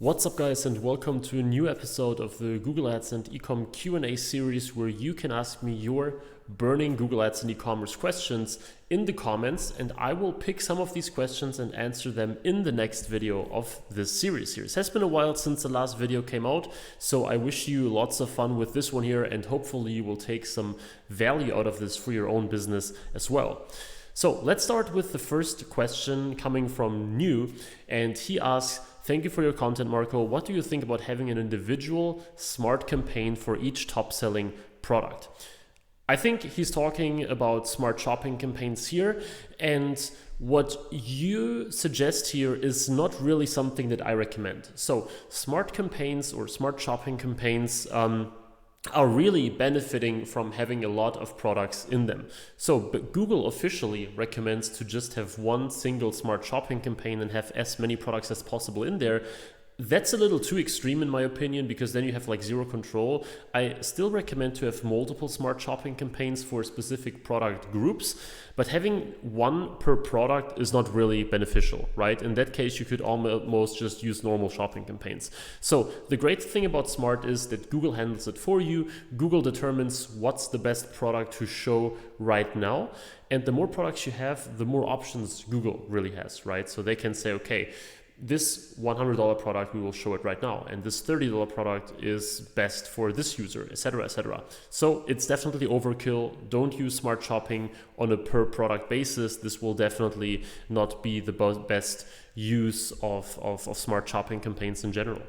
What's up guys, and welcome to a new episode of the Google Ads and eCom Q&A series, where you can ask me your burning Google Ads and e-commerce questions in the comments, and I will pick some of these questions and answer them in the next video of this series here. It has been a while since the last video came out, so I wish you lots of fun with this one here, and hopefully you will take some value out of this for your own business as well. So let's start with the first question coming from New, and he asks, thank you for your content, Marco. What do you think about having an individual smart campaign for each top selling product? I think he's talking about smart shopping campaigns here, and what you suggest here is not really something that I recommend. So smart campaigns or smart shopping campaigns are really benefiting from having a lot of products in them. So but Google officially recommends to just have one single smart shopping campaign and have as many products as possible in there. That's a little too extreme in my opinion, because then you have like zero control. I still recommend to have multiple smart shopping campaigns for specific product groups, but having one per product is not really beneficial, right? In that case, you could almost just use normal shopping campaigns. So the great thing about smart is that Google handles it for you. Google determines what's the best product to show right now. And the more products you have, the more options Google really has, right? So they can say, okay, this $100 product, we will show it right now, and this $30 product is best for this user, etc., etc. So it's definitely overkill. Don't use smart shopping on a per product basis. This will definitely not be the best use of smart shopping campaigns in general.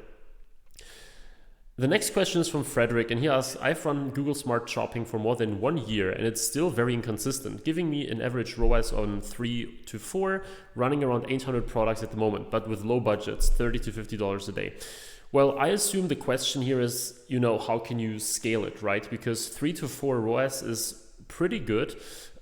The next question is from Frederick, and he asks, I've run Google Smart Shopping for more than 1 year and it's still very inconsistent, giving me an average ROAS on 3 to 4, running around 800 products at the moment, but with low budgets, $30 to $50 a day. Well, I assume the question here is, how can you scale it, right? Because 3 to 4 ROAS is pretty good,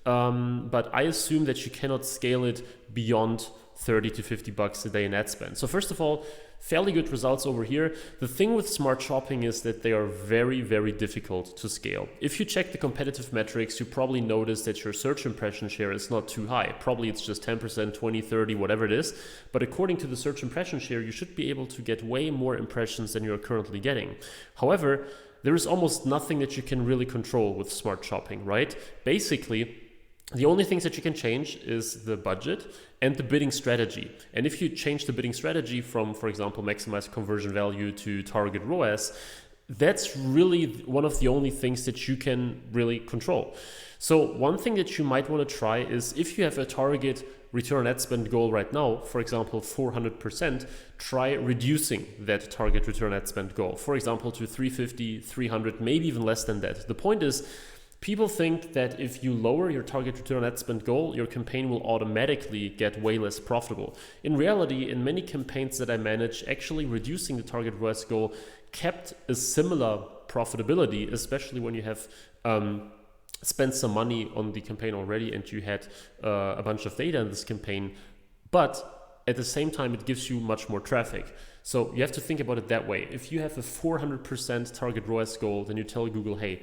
but I assume that you cannot scale it beyond 30 to 50 bucks a day in ad spend. So first of all, fairly good results over here. The thing with smart shopping is that they are very, very difficult to scale. If you check the competitive metrics, you probably notice that your search impression share is not too high. Probably it's just 10%, 20, 30, whatever it is. But according to the search impression share, you should be able to get way more impressions than you're currently getting. However, there is almost nothing that you can really control with smart shopping, right? Basically, the only things that you can change is the budget and the bidding strategy. And if you change the bidding strategy from, for example, maximize conversion value to target ROAS, that's really one of the only things that you can really control. So one thing that you might want to try is, if you have a target return on ad spend goal right now, for example, 400%, try reducing that target return on ad spend goal, for example, to 350, 300, maybe even less than that. The point is, people think that if you lower your target return on ad spend goal, your campaign will automatically get way less profitable. In reality, in many campaigns that I manage, actually reducing the target ROAS goal kept a similar profitability, especially when you have spent some money on the campaign already and you had a bunch of data in this campaign. But at the same time, it gives you much more traffic. So you have to think about it that way. If you have a 400% target ROAS goal, then you tell Google, hey,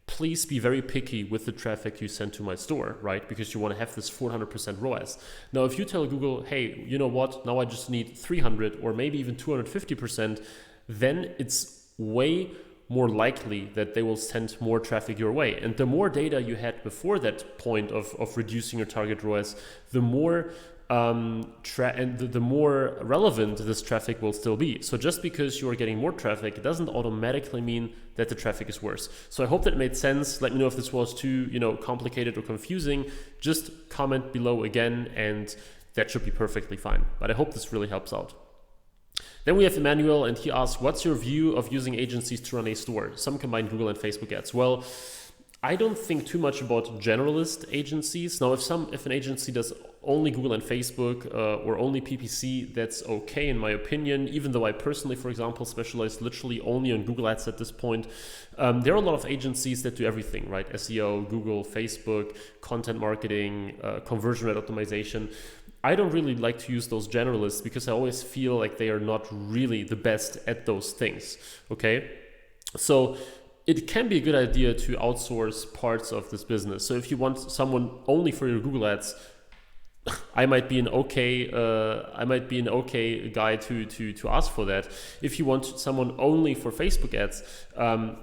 please be very picky with the traffic you send to my store, right? Because you want to have this 400% ROAS. Now, if you tell Google, hey, you know what? Now I just need 300 or maybe even 250%, then it's way more likely that they will send more traffic your way. And the more data you had before that point of reducing your target ROAS, the more the more relevant this traffic will still be. So just because you're getting more traffic, it doesn't automatically mean that the traffic is worse. So I hope that made sense. Let me know if this was too, complicated or confusing. Just comment below again, and that should be perfectly fine. But I hope this really helps out. Then we have Emmanuel, and he asks, what's your view of using agencies to run a store? Some combine Google and Facebook ads. Well, I don't think too much about generalist agencies. Now, if an agency does only Google and Facebook or only PPC, that's okay in my opinion, even though I personally, for example, specialize literally only on Google Ads at this point. There are a lot of agencies that do everything, right? SEO, Google, Facebook, content marketing, conversion rate optimization. I don't really like to use those generalists because I always feel like they are not really the best at those things, okay? So it can be a good idea to outsource parts of this business. So if you want someone only for your Google Ads, I might be an okay guy to ask for that. If you want someone only for Facebook ads,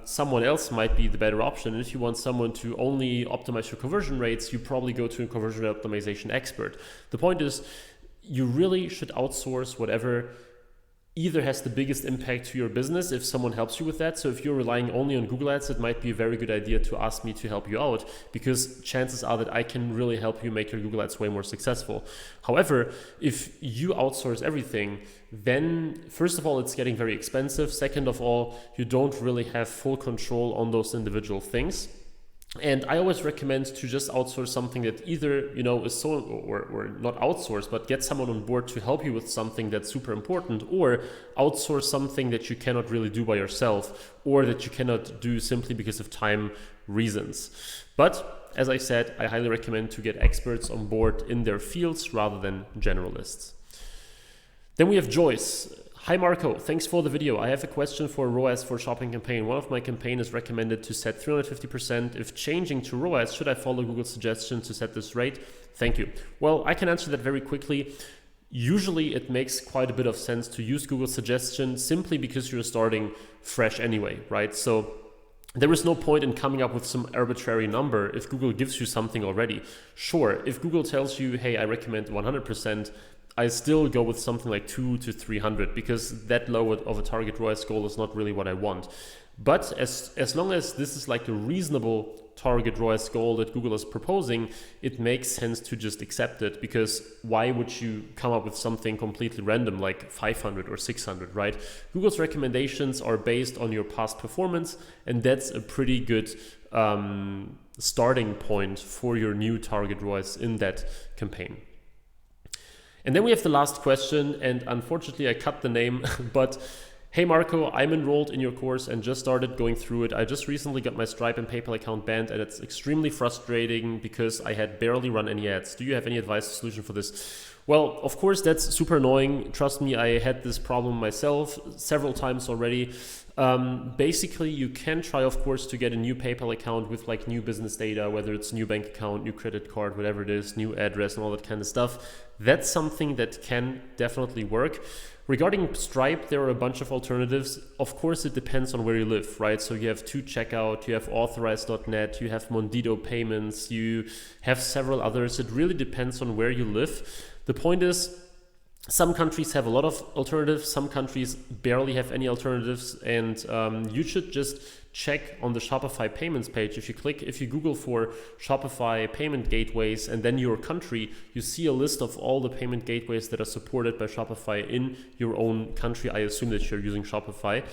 someone else might be the better option. And if you want someone to only optimize your conversion rates, you probably go to a conversion rate optimization expert. The point is, you really should outsource whatever either has the biggest impact to your business if someone helps you with that. So if you're relying only on Google Ads, it might be a very good idea to ask me to help you out, because chances are that I can really help you make your Google Ads way more successful. However, if you outsource everything, then first of all, it's getting very expensive. Second of all, you don't really have full control on those individual things. And I always recommend to just outsource something that either, is so, or not outsource, but get someone on board to help you with something that's super important, or outsource something that you cannot really do by yourself, or that you cannot do simply because of time reasons. But as I said, I highly recommend to get experts on board in their fields rather than generalists. Then we have Joyce. Hi Marco, thanks for the video. I have a question for ROAS for shopping campaign. One of my campaign is recommended to set 350%. If changing to ROAS, should I follow Google's suggestion to set this rate? Thank you. Well, I can answer that very quickly. Usually it makes quite a bit of sense to use Google's suggestion simply because you're starting fresh anyway, right? So there is no point in coming up with some arbitrary number if Google gives you something already. Sure, if Google tells you, hey, I recommend 100%, I still go with something like 200 to 300, because that low of a target ROAS goal is not really what I want. But as long as this is like a reasonable target ROAS goal that Google is proposing, it makes sense to just accept it, because why would you come up with something completely random like 500 or 600, right? Google's recommendations are based on your past performance, and that's a pretty good starting point for your new target ROAS in that campaign. And then we have the last question, and unfortunately I cut the name, but hey Marco, I'm enrolled in your course and just started going through it. I just recently got my Stripe and PayPal account banned, and it's extremely frustrating because I had barely run any ads. Do you have any advice or solution for this? Well, of course, that's super annoying. Trust me, I had this problem myself several times already. Basically, you can try, of course, to get a new PayPal account with like new business data, whether it's new bank account, new credit card, whatever it is, new address and all that kind of stuff. That's something that can definitely work. Regarding Stripe, there are a bunch of alternatives. Of course, it depends on where you live, right? So you have 2Checkout, you have Authorize.net, you have Mondido Payments, you have several others. It really depends on where you live. The point is, some countries have a lot of alternatives, some countries barely have any alternatives, and you should just check on the Shopify payments page. If you Google for Shopify payment gateways and then your country, you see a list of all the payment gateways that are supported by Shopify in your own country. I assume that you're using Shopify.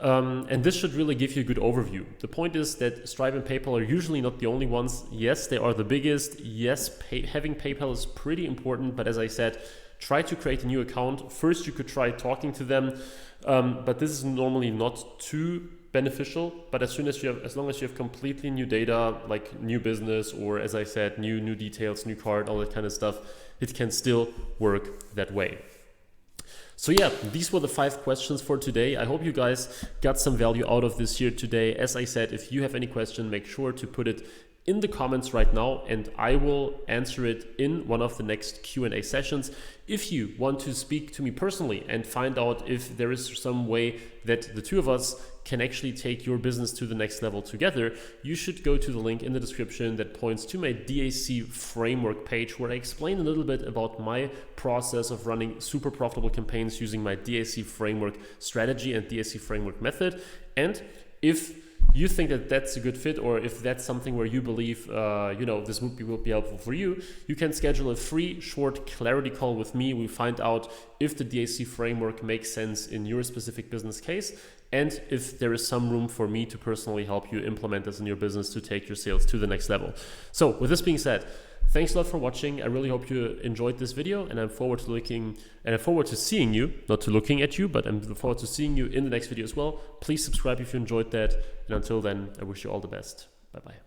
And this should really give you a good overview. The point is that Stripe and PayPal are usually not the only ones. Yes, they are the biggest. Yes, having PayPal is pretty important, but as I said, try to create a new account. First, you could try talking to them, but this is normally not too beneficial. But as long as you have completely new data, like new business, or as I said, new details, new card, all that kind of stuff, it can still work that way. So yeah, these were the 5 questions for today. I hope you guys got some value out of this here today. As I said, if you have any question, make sure to put it in the comments right now, and I will answer it in one of the next Q&A sessions. If you want to speak to me personally and find out if there is some way that the two of us can actually take your business to the next level together, you should go to the link in the description that points to my DAC framework page, where I explain a little bit about my process of running super profitable campaigns using my DAC framework strategy and DAC framework method. And if you think that that's a good fit, or if that's something where you believe this will be helpful for you, you can schedule a free short clarity call with me. We find out if the DAC framework makes sense in your specific business case, and if there is some room for me to personally help you implement this in your business to take your sales to the next level. So with this being said, thanks a lot for watching. I really hope you enjoyed this video, and I'm forward to seeing you, not to looking at you, but I'm looking forward to seeing you in the next video as well. Please subscribe if you enjoyed that. And until then, I wish you all the best. Bye-bye.